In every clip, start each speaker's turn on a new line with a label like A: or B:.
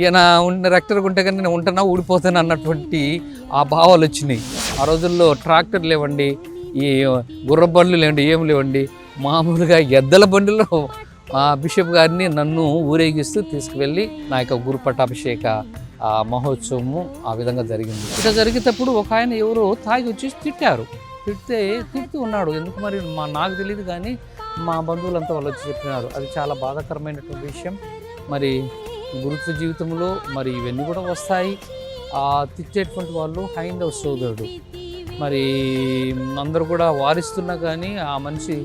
A: ఈయన ఉన్న రెక్టర్గా ఉంటే కానీ నేను ఉంటున్నా ఊడిపోతాను అన్నటువంటి ఆ భావాలు వచ్చినాయి. ఆ రోజుల్లో ట్రాక్టర్ లేవండి, ఈ గుర్ర బండ్లు లేవండి, ఏం లేవండి. మామూలుగా ఎద్దల బండిలో బిషప్ గారిని నన్ను ఊరేగిస్తూ తీసుకువెళ్ళి నా యొక్క గురు పట్టాభిషేక మహోత్సవము ఆ విధంగా జరిగింది. ఇట్లా జరిగేటప్పుడు ఒక ఆయన ఎవరో తాగి వచ్చేసి తిడుతూ ఉన్నాడు. ఎందుకు మరి నాకు తెలియదు, కానీ మా బంధువులంతా వాళ్ళు వచ్చి చెప్పినారు. అది చాలా బాధాకరమైనటువంటి విషయం. మరి గురుత్వ జీవితంలో మరి ఇవన్నీ కూడా వస్తాయి. తిట్టేటువంటి వాళ్ళు హైందవ సోదరుడు. మరి అందరూ కూడా వారిస్తున్నా కానీ ఆ మనిషి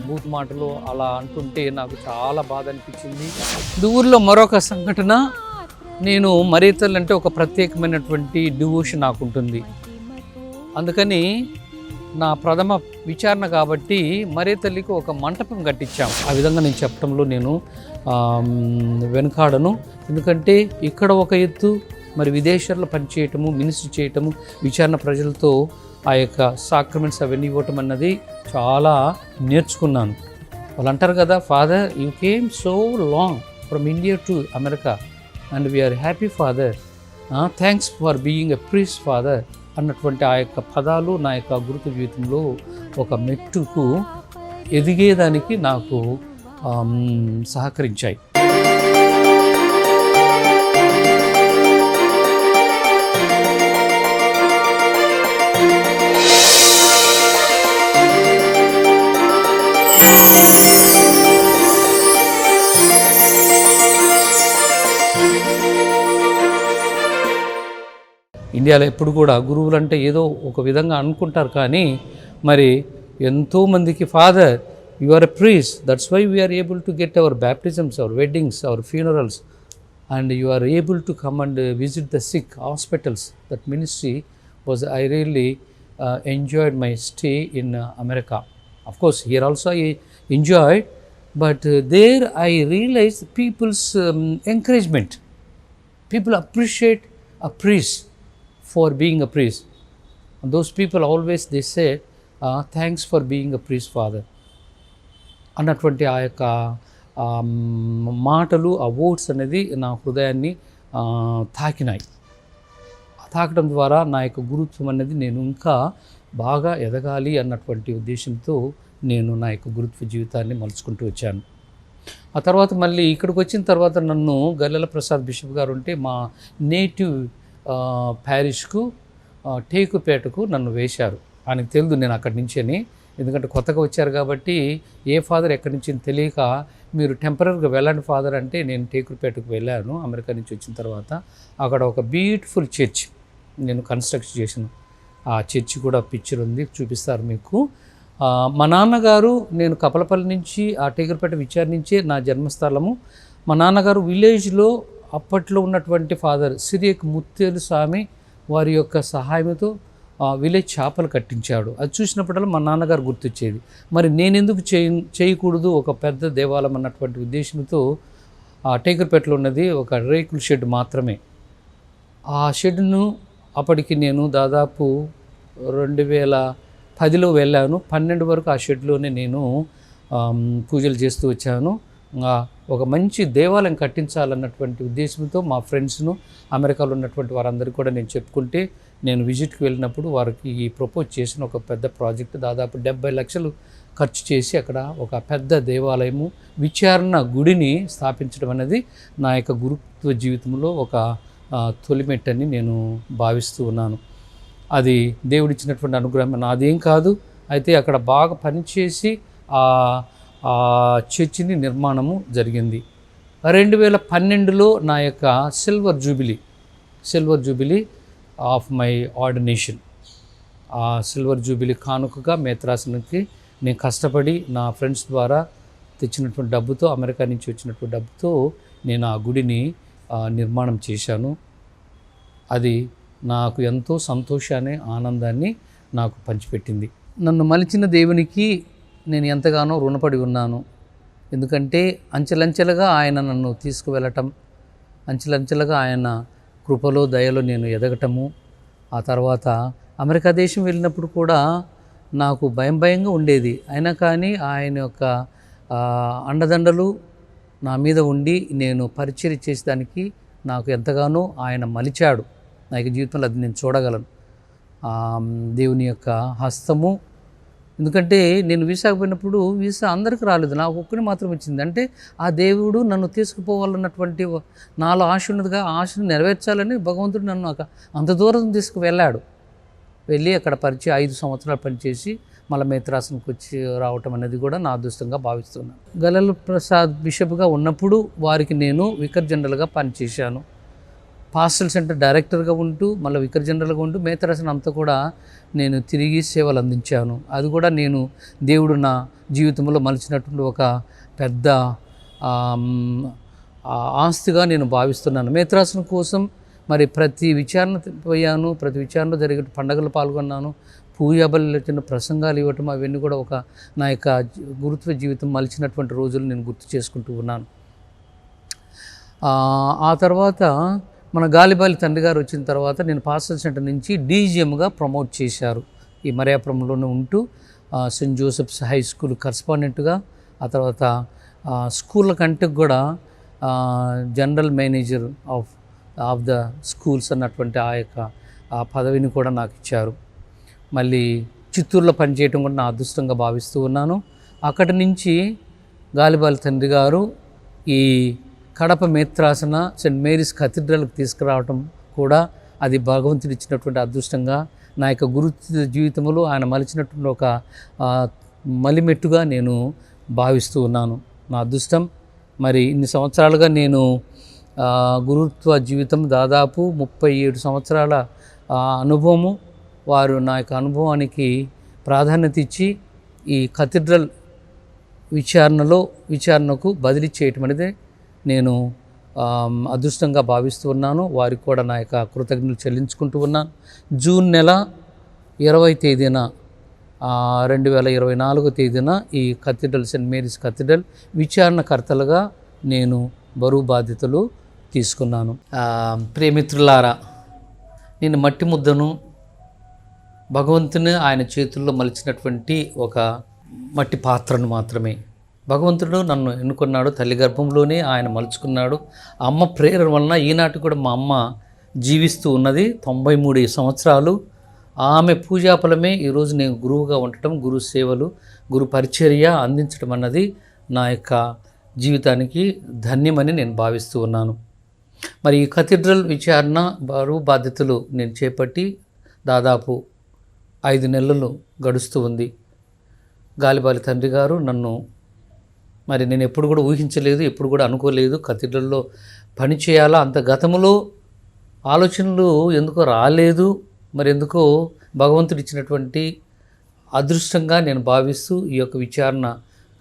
A: బూత్ మాటలు అలా అంటుంటే నాకు చాలా బాధ అనిపించింది. ఊరిలో మరొక సంఘటన, నేను మరీతల్లి అంటే ఒక ప్రత్యేకమైనటువంటి డివోషన్ నాకు ఉంటుంది. అందుకని నా ప్రథమ విచారణ కాబట్టి మరీతల్లికి ఒక మంటపం కట్టించాం. ఆ విధంగా నేను చెప్పడంలో నేను వెనుకాడను. ఎందుకంటే ఇక్కడ ఒక ఎత్తు, మరి విదేశాల్లో పనిచేయటము, మినిస్ట్రీ చేయటము, విచారణ ప్రజలతో ఆ యొక్క సాక్రమెంట్స్ అవన్నీ ఇవ్వటం అన్నది చాలా నేర్చుకున్నాను. వాళ్ళు అంటారు కదా, father you came so long from India to America and we're happy father, thanks for being a priest father అన్నటువంటి ఆ యొక్క పదాలు నా యొక్క గురుత్వ జీవితంలో ఒక మెట్టుకు ఎదిగేదానికి నాకు సహకరించాయి. ఇండియాలో ఎప్పుడు కూడా గురువులు అంటే ఏదో ఒక విధంగా అనుకుంటారు, కానీ మరి ఎంతోమందికి father you are a priest, that's why we're able to get our baptisms, our weddings, our funerals, and you are able to come and visit the sick hospitals. That ministry was I really enjoyed my stay in America. Of course, here also I enjoyed, but there I realized people's encouragement. People appreciate a priest for being a priest. And those people always they say, thanks for being a priest, father. అన్నటువంటి ఆ యొక్క మాటలు, ఆ words అనేది నా హృదయాన్ని తాకినాయి. తాకడం ద్వారా నా యొక్క గురుత్వం అనేది నేను ఇంకా బాగా ఎదగాలి అన్నటువంటి ఉద్దేశంతో నేను నా యొక్క గురుత్వ జీవితాన్ని మలుచుకుంటూ వచ్చాను. ఆ తర్వాత మళ్ళీ ఇక్కడికి వచ్చిన తర్వాత నన్ను గల్లెల ప్రసాద్ బిషప్ గారు ఉంటే మా నేటివ్ ప్యారిష్కు టేకుపేటకు నన్ను వేశారు. ఆయనకు తెలియదు నేను అక్కడి నుంచని, ఎందుకంటే కొత్తగా వచ్చారు కాబట్టి ఏ ఫాదర్ ఎక్కడి నుంచి తెలియక మీరు టెంపరీగా వెళ్ళండి ఫాదర్ అంటే నేను టేకుపేటకు వెళ్ళాను. అమెరికా నుంచి వచ్చిన తర్వాత అక్కడ ఒక బ్యూటిఫుల్ చర్చ్ నేను కన్స్ట్రక్ట్ చేశాను. ఆ చర్చి కూడా పిక్చర్ ఉంది, చూపిస్తారు మీకు. మా నాన్నగారు, నేను కపలపల్లి నుంచి ఆ టేకుపేట విచారించే నా జన్మస్థలము. మా నాన్నగారు విలేజ్లో అప్పట్లో ఉన్నటువంటి ఫాదర్ సిరియక్ ముత్తేలు స్వామి వారి యొక్క సహాయంతో విలేజ్ చేపలు కట్టించాడు. అది చూసినప్పుడల్లా మా నాన్నగారు గుర్తొచ్చేది. మరి నేను ఎందుకు చేయకూడదు ఒక పెద్ద దేవాలయం అన్నటువంటి ఉద్దేశంతో ఆ టేకుపేటలో ఉన్నది ఒక రేకుల షెడ్ మాత్రమే. ఆ షెడ్ను అప్పటికి నేను దాదాపు 2010లో వెళ్ళాను. 12 వరకు ఆ షెడ్లోనే నేను పూజలు చేస్తూ వచ్చాను. ఒక మంచి దేవాలయం కట్టించాలన్నటువంటి ఉద్దేశంతో మా ఫ్రెండ్స్ను, అమెరికాలో ఉన్నటువంటి వారందరికీ కూడా నేను చెప్పుకుంటే, నేను విజిట్కి వెళ్ళినప్పుడు వారికి ప్రపోజ్ చేసిన ఒక పెద్ద ప్రాజెక్ట్ దాదాపు 70 లక్షలు ఖర్చు చేసి అక్కడ ఒక పెద్ద దేవాలయము, విచారణ గుడిని స్థాపించడం అనేది నా యొక్క గురుత్వ జీవితంలో ఒక తొలిమెట్టని నేను భావిస్తూ ఉన్నాను. అది దేవుడిచ్చినటువంటి అనుగ్రహం, నాదేం కాదు. అయితే అక్కడ బాగా పనిచేసి ఆ చర్చిని నిర్మాణము జరిగింది. 2012లో నా యొక్క silver jubilee of my ordination, ఆ సిల్వర్ జూబిలీ కానుకగా మేత్రాసనకి నేను కష్టపడి నా ఫ్రెండ్స్ ద్వారా తెచ్చినటువంటి డబ్బుతో, అమెరికా నుంచి వచ్చినటువంటి డబ్బుతో నేను ఆ గుడిని నిర్మాణం చేశాను. అది నాకు ఎంతో సంతోషాన్ని, ఆనందాన్ని నాకు పంచిపెట్టింది. నన్ను మలిచిన దేవునికి నేను ఎంతగానో రుణపడి ఉన్నాను. ఎందుకంటే అంచెలంచెలుగా ఆయన నన్ను తీసుకువెళ్ళటం, అంచెలంచెలుగా ఆయన కృపలో, దయలో నేను ఎదగటము. ఆ తర్వాత అమెరికా దేశం వెళ్ళినప్పుడు కూడా నాకు భయంగా ఉండేది. అయినా కానీ ఆయన యొక్క అండదండలు, నా మీద ఉండి నేను పరిచర్య చేసేదానికి నాకు ఎంతగానో ఆయన మలిచాడు. నా యొక్క జీవితంలో అది నేను చూడగలను. దేవుని యొక్క హస్తము. ఎందుకంటే నేను వీసాకు పోయినప్పుడు వీసా అందరికీ రాలేదు, నాకు ఒక్కని మాత్రం వచ్చింది. అంటే ఆ దేవుడు నన్ను తీసుకుపోవాలన్నటువంటి నాలో ఆశ ఉన్నదిగా, ఆశను నెరవేర్చాలని భగవంతుడు నన్ను అంత దూరం తీసుకువెళ్ళాడు. వెళ్ళి అక్కడ 5 సంవత్సరాలు పనిచేసి మళ్ళీ మేత్రాసనకు వచ్చి రావటం అనేది కూడా నా అదృష్టంగా భావిస్తున్నాను. గలల్ ప్రసాద్ బిషప్గా ఉన్నప్పుడు వారికి నేను వికర్ జనరల్గా పనిచేశాను. పాస్టల్ సెంటర్ డైరెక్టర్గా ఉంటూ మళ్ళీ వికర్ జనరల్గా ఉంటూ మేత్రాసనం అంతా కూడా నేను తిరిగి సేవలు అందించాను. అది కూడా నేను దేవుడు నా జీవితంలో మలిచినటువంటి ఒక పెద్ద ఆస్తిగా నేను భావిస్తున్నాను. మేత్రాసనం కోసం మరి ప్రతి విచారణ పోయాను, ప్రతి విచారణలో జరిగే పండుగలు పాల్గొన్నాను, పూజాబలి చిన్న ప్రసంగాలు ఇవ్వటం, అవన్నీ కూడా ఒక నా యొక్క గురుత్వ జీవితం మలిచినటువంటి రోజులు నేను గుర్తు చేసుకుంటూ ఉన్నాను. ఆ తర్వాత మన గాలిబాలి తండ్రి గారు వచ్చిన తర్వాత నేను పాస్టల్ సెంటర్ నుంచి డీజీఎంగా ప్రమోట్ చేశారు. ఈ మరియాపురంలోనే ఉంటూ సెయింట్ జోసెఫ్స్ హై స్కూల్ కరస్పాండెంట్గా, ఆ తర్వాత స్కూళ్ళ కంటే కూడా general manager of the schools అన్నటువంటి ఆ పదవిని కూడా నాకు ఇచ్చారు. మళ్ళీ చిత్తూరులో పనిచేయటం కూడా నా అదృష్టంగా భావిస్తూ ఉన్నాను. అక్కడి నుంచి గాలిబాలి తండ్రి గారు ఈ కడప మేత్రాసన సెయింట్ మేరీస్ కథీడ్రల్కి తీసుకురావటం కూడా అది భగవంతుడు ఇచ్చినటువంటి అదృష్టంగా నా యొక్క గురు జీవితంలో ఆయన మలిచినటువంటి ఒక మలిమెట్టుగా నేను భావిస్తూ ఉన్నాను. నా అదృష్టం. మరి ఇన్ని సంవత్సరాలుగా నేను గురుత్వ జీవితం దాదాపు 37 సంవత్సరాల అనుభవము. వారు నా యొక్క అనుభవానికి ప్రాధాన్యత ఇచ్చి ఈ కథీడ్రల్ విచారణకు బదిలీ చేయటం అనేది నేను అదృష్టంగా భావిస్తూ ఉన్నాను. వారికి కూడా నా యొక్క కృతజ్ఞతలు చెల్లించుకుంటూ ఉన్నాను. జూన్ నెల 20 తేదీన 2024 తేదీన ఈ కథీడ్రల్ సెయింట్ మేరీస్ కథీడ్రల్ విచారణకర్తలుగా నేను బరువు బాధ్యతలు తీసుకున్నాను. ప్రియమిత్రులారా, నేను మట్టి ముద్దను, భగవంతుని ఆయన చేతుల్లో మలిచినటువంటి ఒక మట్టి పాత్రను మాత్రమే. భగవంతుడు నన్ను ఎన్నుకున్నాడు, తల్లి గర్భంలోనే ఆయన మలుచుకున్నాడు. అమ్మ ప్రేరణ వలన ఈనాటి కూడా మా అమ్మ జీవిస్తూ ఉన్నది. 93 సంవత్సరాలు. ఆమె పూజాఫలమే ఈరోజు నేను గురువుగా ఉండటం, గురు సేవలు, గురు పరిచర్య అందించడం అన్నది నా యొక్క జీవితానికి ధన్యమని నేను భావిస్తూ ఉన్నాను. మరి ఈ కథీడ్రల్ విచారణ బరువు బాధ్యతలు నేను చేపట్టి దాదాపు 5 నెలలు గడుస్తూ ఉంది. గాలిబాలి తండ్రి గారు నన్ను, మరి నేను ఎప్పుడు కూడా ఊహించలేదు, ఎప్పుడు కూడా అనుకోలేదు కథీడ్రల్లో పని చేయాలా. అంత గతంలో ఆలోచనలు ఎందుకో రాలేదు. మరి ఎందుకో భగవంతుడు ఇచ్చినటువంటి అదృష్టంగా నేను భావిస్తూ ఈ యొక్క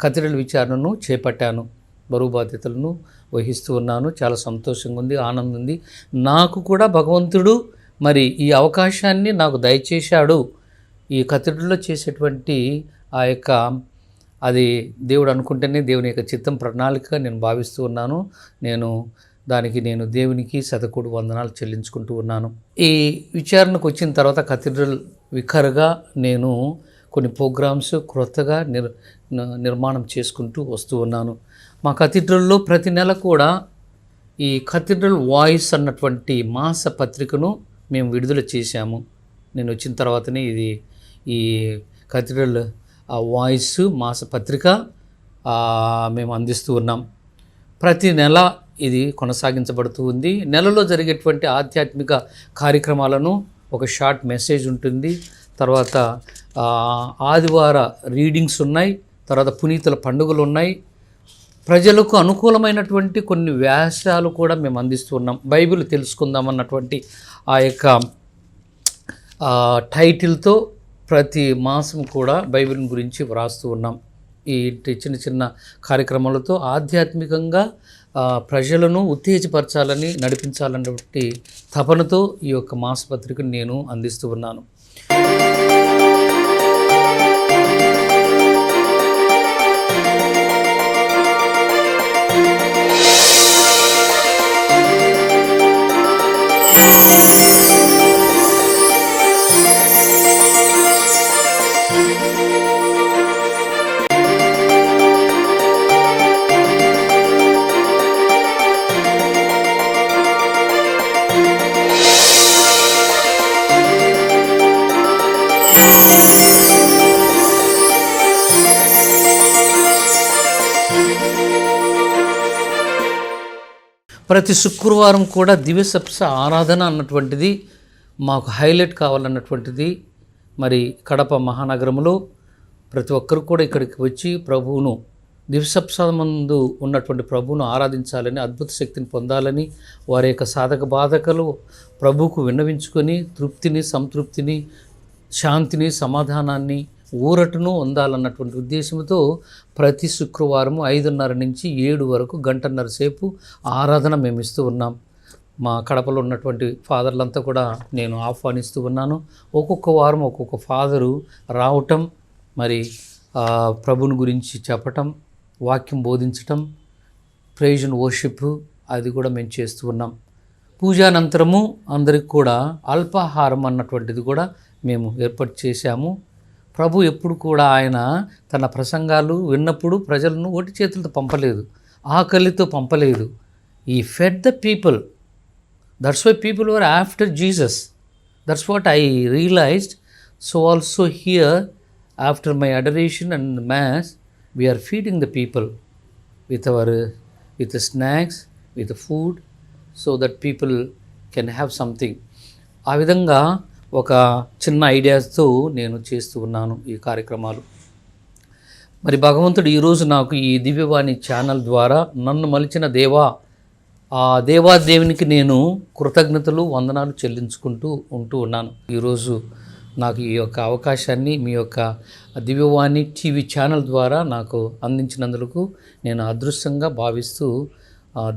A: కథీడ్రల్ విచారణను చేపట్టాను. బరువు బాధ్యతలను వహిస్తూ ఉన్నాను. చాలా సంతోషంగా ఉంది, ఆనందం ఉంది. నాకు కూడా భగవంతుడు మరి ఈ అవకాశాన్ని నాకు దయచేశాడు. ఈ కథీడ్రల్లో చేసేటువంటి ఆ యొక్క అది దేవుడు అనుకుంటేనే దేవుని యొక్క చిత్తం, ప్రణాళికగా నేను భావిస్తూ ఉన్నాను. నేను దేవునికి శతకోటి వందనాలు చెల్లించుకుంటూ ఉన్నాను. ఈ విచారణకు వచ్చిన తర్వాత కథీడ్రల్ వికార్గా నేను కొన్ని ప్రోగ్రామ్స్ క్రొత్తగా నిర్మాణం చేసుకుంటూ వస్తూ ఉన్నాను. మా కథీడ్రల్లో ప్రతి నెల కూడా ఈ కథీడ్రల్ వాయిస్ అన్నటువంటి మాస పత్రికను మేము విడుదల చేశాము. నేను వచ్చిన తర్వాతనే ఈ కథీడ్రల్ వాయిస్ మాస పత్రిక మేము అందిస్తూ ఉన్నాం. ప్రతి నెల ఇది కొనసాగించబడుతూ ఉంది. నెలలో జరిగేటువంటి ఆధ్యాత్మిక కార్యక్రమాలను ఒక షార్ట్ మెసేజ్ ఉంటుంది. తర్వాత ఆదివార రీడింగ్స్ ఉన్నాయి. తర్వాత పునీతుల పండుగలు ఉన్నాయి. ప్రజలకు అనుకూలమైనటువంటి కొన్ని వ్యాసాలు కూడా మేము అందిస్తూ ఉన్నాం. బైబిల్ తెలుసుకుందాం అన్నటువంటి ఆ యొక్క టైటిల్తో ప్రతి మాసం కూడా బైబిల్ గురించి వ్రాస్తూ ఉన్నాం. ఈ చిన్న చిన్న కార్యక్రమాలతో ఆధ్యాత్మికంగా ప్రజలను ఉత్తేజపరచాలని, నడిపించాలన్నటువంటి తపనతో ఈ యొక్క మాసపత్రికను నేను అందిస్తూ ఉన్నాను. ప్రతి శుక్రవారం కూడా దివ్య సప్స ఆరాధన అన్నటువంటిది మాకు హైలైట్ కావాలన్నటువంటిది. మరి కడప మహానగరంలో ప్రతి ఒక్కరు కూడా ఇక్కడికి వచ్చి ప్రభువును దివ్య సప్స ముందు ఉన్నటువంటి ప్రభువును ఆరాధించాలని, అద్భుత శక్తిని పొందాలని, వారి యొక్క సాధక బాధకలు ప్రభువుకు విన్నవించుకొని తృప్తిని, సంతృప్తిని, శాంతిని, సమాధానాన్ని, ఊరటను పొందాలన్నటువంటి ఉద్దేశంతో ప్రతి శుక్రవారం 5:30 నుంచి 7 వరకు గంటన్నర సేపు ఆరాధన మేము ఇస్తూ ఉన్నాం. మా కడపలో ఉన్నటువంటి ఫాదర్లంతా కూడా నేను ఆహ్వానిస్తూ ఉన్నాను. ఒక్కొక్క వారం ఒక్కొక్క ఫాదరు రావటం, మరి ప్రభుని గురించి చెప్పటం, వాక్యం బోధించటం, ప్రైజ్ అండ్ వర్షిప్ అది కూడా మేము చేస్తూ ఉన్నాం. పూజానంతరము అందరికి కూడా అల్పాహారం అన్నటువంటిది కూడా మేము ఏర్పాటు చేశాము. ప్రభు ఎప్పుడు కూడా ఆయన తన ప్రసంగాలు విన్నప్పుడు ప్రజలను ఒట్టి చేతులతో పంపలేదు, ఆకలితో పంపలేదు. He fed the people. That's why people were after Jesus. That's what I realised. So also here after my adoration and mass we are feeding the people with the snacks, with the food, so that people can have something. ఆ విధంగా ఒక చిన్న ఐడియాస్తో నేను చేస్తూ ఉన్నాను ఈ కార్యక్రమాలు. మరి భగవంతుడు ఈరోజు నాకు ఈ దివ్యవాణి ఛానల్ ద్వారా నన్ను మలిచిన ఆ దేవాదేవునికి నేను కృతజ్ఞతలు, వందనాలు చెల్లించుకుంటూ ఉన్నాను. ఈరోజు నాకు ఈ యొక్క అవకాశాన్ని మీ యొక్క దివ్యవాణి టీవీ ఛానల్ ద్వారా నాకు అందించినందుకు నేను అదృష్టంగా భావిస్తూ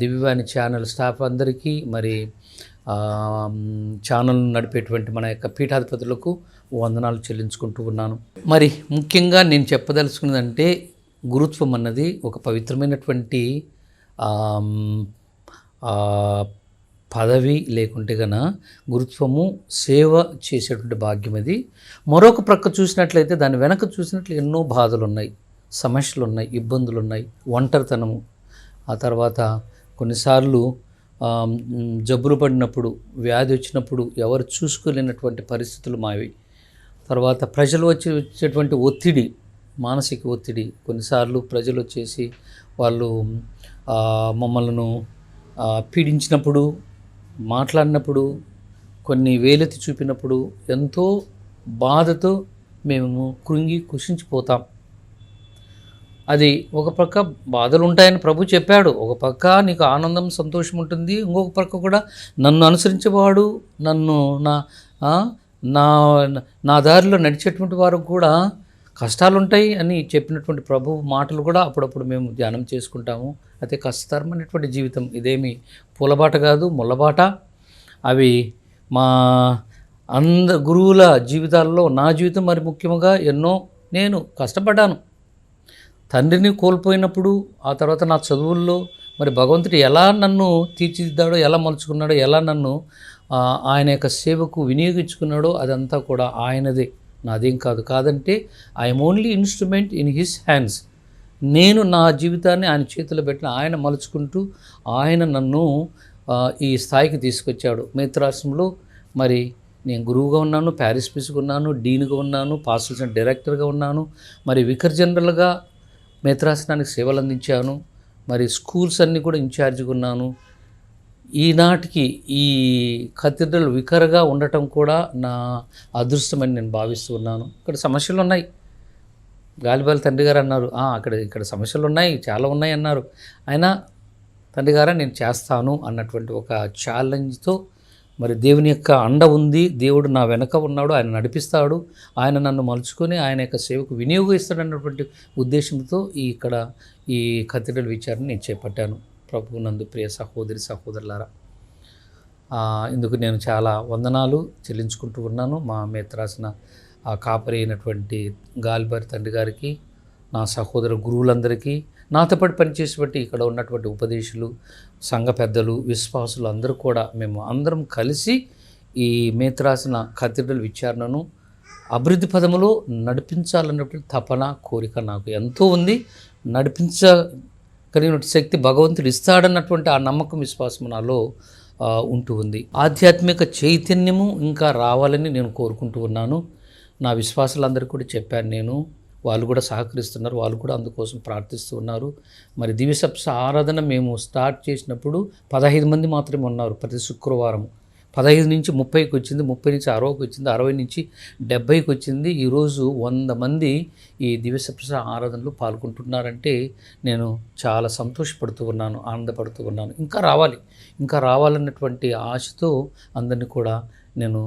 A: దివ్యవాణి ఛానల్ స్టాఫ్ అందరికీ, మరి ఛానల్ నడిపేటువంటి మన యొక్క పీఠాధిపతులకు వందనాలు చెల్లించుకుంటూ ఉన్నాను. మరి ముఖ్యంగా నేను చెప్పదలుచుకున్నదంటే, గురుత్వం అన్నది ఒక పవిత్రమైనటువంటి పదవి, లేకుంటే గన గురుత్వము సేవ చేసేటువంటి భాగ్యం అది. మరొక ప్రక్క చూసినట్లయితే, దాని వెనక చూసినట్లు ఎన్నో బాధలు ఉన్నాయి, సమస్యలు ఉన్నాయి, ఇబ్బందులు ఉన్నాయి, ఒంటరితనము. ఆ తర్వాత కొన్నిసార్లు జబ్బులు పడినప్పుడు, వ్యాధి వచ్చినప్పుడు ఎవరు చూసుకోలేనటువంటి పరిస్థితులు మావి. తర్వాత ప్రజలు వచ్చేటువంటి ఒత్తిడి, మానసిక ఒత్తిడి. కొన్నిసార్లు ప్రజలు వచ్చేసి వాళ్ళు మమ్మల్ని పీడించినప్పుడు, మాట్లాడినప్పుడు, కొన్ని వేలెత్తి చూపినప్పుడు ఎంతో బాధతో మేము కృంగి కుషించిపోతాం. అది ఒక పక్క బాధలు ఉంటాయని ప్రభు చెప్పాడు. ఒక పక్క నీకు ఆనందం, సంతోషం ఉంటుంది. ఇంకొక పక్క కూడా నన్ను అనుసరించేవాడు, నన్ను నా దారిలో నడిచేటువంటి వారు కూడా కష్టాలు ఉంటాయి అని చెప్పినటువంటి ప్రభు మాటలు కూడా అప్పుడప్పుడు మేము ధ్యానం చేసుకుంటాము. అయితే కష్టతరమైనటువంటి జీవితం ఇదేమి పూలబాట కాదు, ముళ్ళబాట. అవి మా గురువుల జీవితాల్లో నా జీవితం మరి ముఖ్యంగా ఎన్నో నేను కష్టపడ్డాను. తండ్రిని కోల్పోయినప్పుడు, ఆ తర్వాత నా చదువుల్లో మరి భగవంతుడు ఎలా నన్ను తీర్చిదిద్దాడో, ఎలా మలుచుకున్నాడో, ఎలా నన్ను ఆయన యొక్క సేవకు వినియోగించుకున్నాడో అదంతా కూడా ఆయనదే, నాదేం కాదు. కాదంటే I'm only instrument in his hands. నేను నా జీవితాన్ని ఆయన చేతిలో పెట్టిన, ఆయన మలుచుకుంటూ ఆయన నన్ను ఈ స్థాయికి తీసుకొచ్చాడు. మేత్రాశ్రమంలో మరి నేను గురువుగా ఉన్నాను, ప్యారిస్ బిషప్గా ఉన్నాను, డీన్గా ఉన్నాను, పాస్టల్ డైరెక్టర్గా ఉన్నాను, మరి వికర్ జనరల్గా మేత్రాసనానికి సేవలు అందించాను, మరి స్కూల్స్ అన్నీ కూడా ఇన్ఛార్జిగా ఉన్నాను. ఈనాటికి ఈ కథీడ్రల్ వికర్గా ఉండటం కూడా నా అదృష్టమని నేను భావిస్తూ ఉన్నాను. ఇక్కడ సమస్యలు ఉన్నాయి. గాలిబాల తండ్రి గారు అన్నారు, ఇక్కడ సమస్యలు ఉన్నాయి, చాలా ఉన్నాయి అన్నారు. అయినా తండ్రి గారా నేను చేస్తాను అన్నటువంటి ఒక ఛాలెంజ్తో, మరి దేవుని యొక్క అండ ఉంది, దేవుడు నా వెనక ఉన్నాడు, ఆయన నడిపిస్తాడు, ఆయన నన్ను మలుచుకొని ఆయన యొక్క సేవకు వినియోగిస్తాడు అన్నటువంటి ఉద్దేశంతో ఈ కథీడ్రల్ విచారణ నేను చేపట్టాను. ప్రభువు నందు ప్రియ సహోదరి సహోదరులారా, ఇందుకు నేను చాలా వందనాలు చెల్లించుకుంటూ ఉన్నాను. మా మేత్రాసిన కాపరి అయినటువంటి గాలిబారి తండ్రి గారికి, నా సహోదర గురువులందరికీ, నాతో పాటు పనిచేసేబట్టి ఇక్కడ ఉన్నటువంటి ఉపదేశులు, సంఘ పెద్దలు, విశ్వాసులు అందరూ కూడా మేము అందరం కలిసి ఈ మేత్రాసిన కథీడ్రల్ విచారణను అభివృద్ధి పదములో నడిపించాలన్నటువంటి తపన, కోరిక నాకు ఎంతో ఉంది. నడిపించగలిగిన శక్తి భగవంతుడు ఇస్తాడన్నటువంటి ఆ నమ్మకం, విశ్వాసం నాలో ఉంటూ ఉంది. ఆధ్యాత్మిక చైతన్యము ఇంకా రావాలని నేను కోరుకుంటూ ఉన్నాను. నా విశ్వాసులందరికీ కూడా చెప్పాను, నేను వాళ్ళు కూడా సహకరిస్తున్నారు, వాళ్ళు కూడా అందుకోసం ప్రార్థిస్తూ ఉన్నారు. మరి దివ్యసప్స ఆరాధన మేము స్టార్ట్ చేసినప్పుడు 15 మంది మాత్రమే ఉన్నారు ప్రతి శుక్రవారం. 15 నుంచి 30కి వచ్చింది, 30 నుంచి 60కి వచ్చింది, 60 నుంచి 70కి వచ్చింది. ఈరోజు 100 మంది ఈ దివ్యసప్స ఆరాధనలో పాల్గొంటున్నారంటే నేను చాలా సంతోషపడుతూ ఉన్నాను, ఆనందపడుతూ ఉన్నాను. ఇంకా రావాలన్నటువంటి ఆశతో అందరినీ కూడా నేను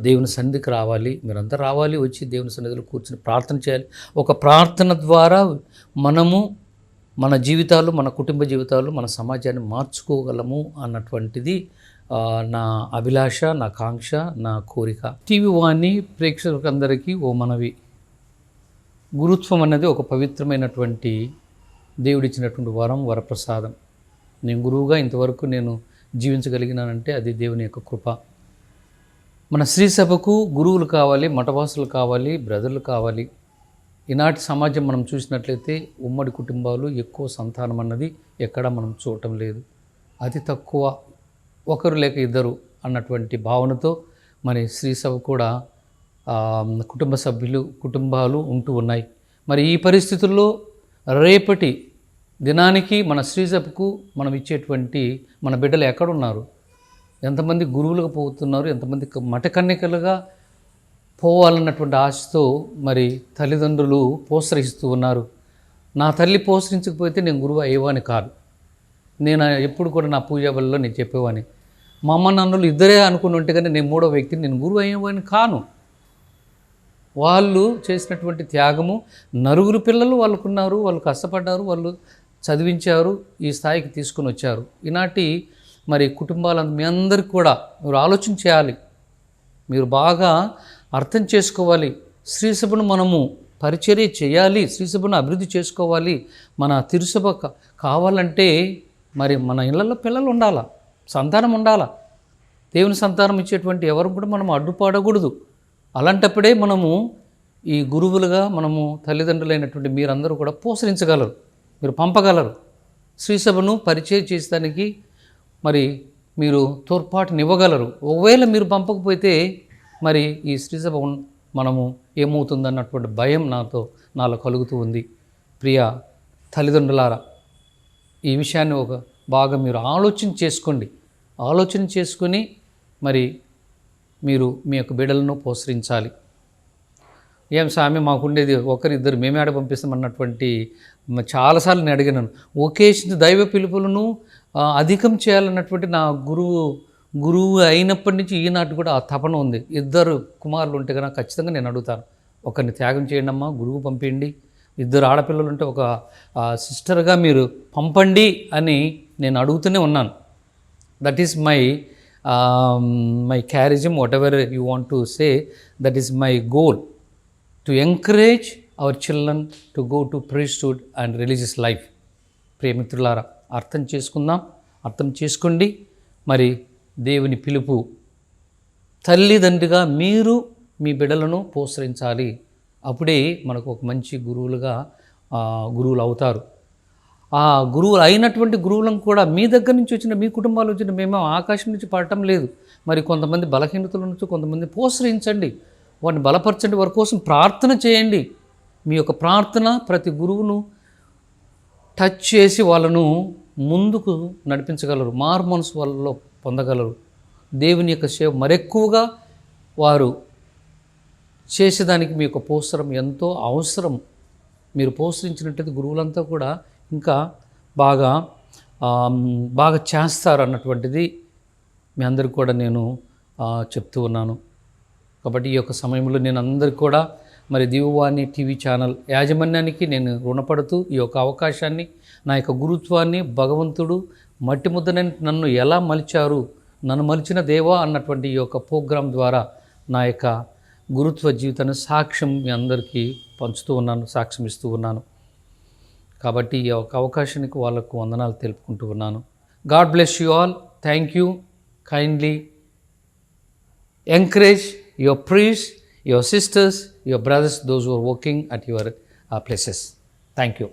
A: దేవుని సన్నిధికి రావాలి, మీరంతా రావాలి, వచ్చి దేవుని సన్నిధిలో కూర్చొని ప్రార్థన చేయాలి. ఒక ప్రార్థన ద్వారా మనము మన జీవితాలు, మన కుటుంబ జీవితాలు, మన సమాజాన్ని మార్చుకోగలము అన్నటువంటిది నా అభిలాష, నా కాంక్ష, నా కోరిక. టీవీ వాణి ప్రేక్షకులందరికీ ఓ మనవి, గురుత్వం అన్నది ఒక పవిత్రమైనటువంటి దేవుడిచ్చినటువంటి వరప్రసాదం. నేను గురువుగా ఇంతవరకు నేను జీవించగలిగినానంటే అది దేవుని యొక్క కృప. మన శ్రీ సభకు గురువులు కావాలి, మఠవాసులు కావాలి, బ్రదర్లు కావాలి. ఈనాటి సమాజం మనం చూసినట్లయితే ఉమ్మడి కుటుంబాలు, ఎక్కువ సంతానం అన్నది ఎక్కడా మనం చూడటం లేదు. అతి తక్కువ, ఒకరు లేక ఇద్దరు అన్నటువంటి భావనతో మరి శ్రీ సభ కూడా కుటుంబాలు ఉంటూ ఉన్నాయి. మరి ఈ పరిస్థితుల్లో రేపటి దినానికి మన శ్రీ సభకు మనం ఇచ్చేటువంటి మన బిడ్డలు ఎక్కడున్నారు? ఎంతమంది గురువులుగా పోతున్నారు, ఎంతమంది మఠకన్యకలుగా పోవాలన్నటువంటి ఆశతో మరి తల్లిదండ్రులు పోసరిస్తూ ఉన్నారు. నా తల్లి పోసరించకపోతే నేను గురువు అయ్యేవాని కాదు. నేను ఎప్పుడు కూడా నా పూజా బలిలో నేను చెప్పేవాని, మా అమ్మ నాన్నలు ఇద్దరే అనుకుని ఉంటే కానీ నేను మూడో వ్యక్తిని, నేను గురువు అయ్యేవాని కాను. వాళ్ళు చేసినటువంటి త్యాగము, నలుగురు పిల్లలు వాళ్ళకున్నారు, వాళ్ళు కష్టపడ్డారు, వాళ్ళు చదివించారు, ఈ స్థాయికి తీసుకుని వచ్చారు. ఈనాటి మరి కుటుంబాలను మీ అందరికీ కూడా మీరు ఆలోచన చేయాలి, మీరు బాగా అర్థం చేసుకోవాలి. శ్రీసభను మనము పరిచర్య చేయాలి, శ్రీసభను అభివృద్ధి చేసుకోవాలి. మన తిరుసభ కావాలంటే మరి మన ఇళ్లలో పిల్లలు ఉండాలా, సంతానం ఉండాలా. దేవుని సంతానం ఇచ్చేటువంటి ఎవరు కూడా మనం అడ్డుపడకూడదు. అలాంటప్పుడే మనము ఈ గురువులుగా మనము తల్లిదండ్రులైనటువంటి మీరందరూ కూడా పోషించగలరు, మీరు పంపగలరు. శ్రీసభను పరిచయం చేసేదానికి మరి మీరు తోడ్పాటునివ్వగలరు. ఒకవేళ మీరు పంపకపోతే మరి ఈ శ్రీసభ మనము ఏమవుతుందన్నటువంటి భయం నాలో కలుగుతూ ఉంది. ప్రియ తల్లిదండ్రులారా, ఈ విషయాన్ని బాగా మీరు ఆలోచన చేసుకొని మరి మీరు మీ యొక్క బిడ్డలను పోషించాలి. ఏం స్వామి మాకుండేది ఒకరిద్దరు, మేమే ఆడ పంపిస్తామన్నటువంటి చాలాసార్లు నేను అడిగినాను. ఒకేషన్ దైవ పిలుపులను అధికం చేయాలన్నటువంటి నా గురువు అయినప్పటి నుంచి ఈనాటి కూడా ఆ తపన ఉంది. ఇద్దరు కుమారులు ఉంటే కనుక ఖచ్చితంగా నేను అడుగుతాను, ఒకరిని త్యాగం చేయండి అమ్మా, గురువు పంపిండి. ఇద్దరు ఆడపిల్లలు ఉంటే ఒక సిస్టర్గా మీరు పంపండి అని నేను అడుగుతూనే ఉన్నాను. That is my charism, whatever you want to say, that is my goal, to encourage our children to go to priesthood and religious life. ప్రియమిత్రులారా, అర్థం చేసుకోండి. మరి దేవుని పిలుపు, తల్లిదండ్రిగా మీరు మీ బిడ్డలను పోషించాలి. అప్పుడే మనకు ఒక మంచి గురువులు అవుతారు. ఆ గురువులు అయినటువంటి గురువులను కూడా మీ దగ్గర నుంచి వచ్చిన, మీ కుటుంబాలు వచ్చిన, మేము ఆకాశం నుంచి పడటం లేదు. మరి కొంతమంది బలహీనతల నుంచి కొంతమంది పోషించండి, వారిని బలపరచండి, వారి కోసం ప్రార్థన చేయండి. మీ యొక్క ప్రార్థన ప్రతి గురువును టచ్ చేసి వాళ్ళను ముందుకు నడిపించగలరు, మారు మనసు వాళ్ళలో పొందగలరు. దేవుని యొక్క సేవ మరెక్కువగా వారు చేసేదానికి మీ యొక్క పోషరం ఎంతో అవసరం. మీరు పోషించినట్టయితే గురువులంతా కూడా ఇంకా బాగా చేస్తారు అన్నటువంటిది మీ అందరికి కూడా నేను చెప్తూ ఉన్నాను. కాబట్టి ఈ యొక్క సమయంలో నేను అందరికీ కూడా మరి దివ్యవాణి టీవీ ఛానల్ యాజమాన్యానికి నేను రుణపడుతూ ఈ యొక్క అవకాశాన్ని, నా యొక్క గురుత్వాన్ని, భగవంతుడు మట్టి ముద్దనని నన్ను ఎలా మలిచారు, నన్ను మలిచిన దేవా అన్నటువంటి ఈ యొక్క ప్రోగ్రాం ద్వారా నా యొక్క గురుత్వ జీవితాన్ని సాక్ష్యం మీ అందరికీ పంచుతూ ఉన్నాను, సాక్ష్యం ఇస్తూ ఉన్నాను. కాబట్టి ఈ యొక్క అవకాశానికి వాళ్ళకు వందనాలు తెలుపుకుంటూ ఉన్నాను. God bless you all. Thank you. Kindly encourage your priests, your sisters, your brothers, those who are working at your places. Thank you.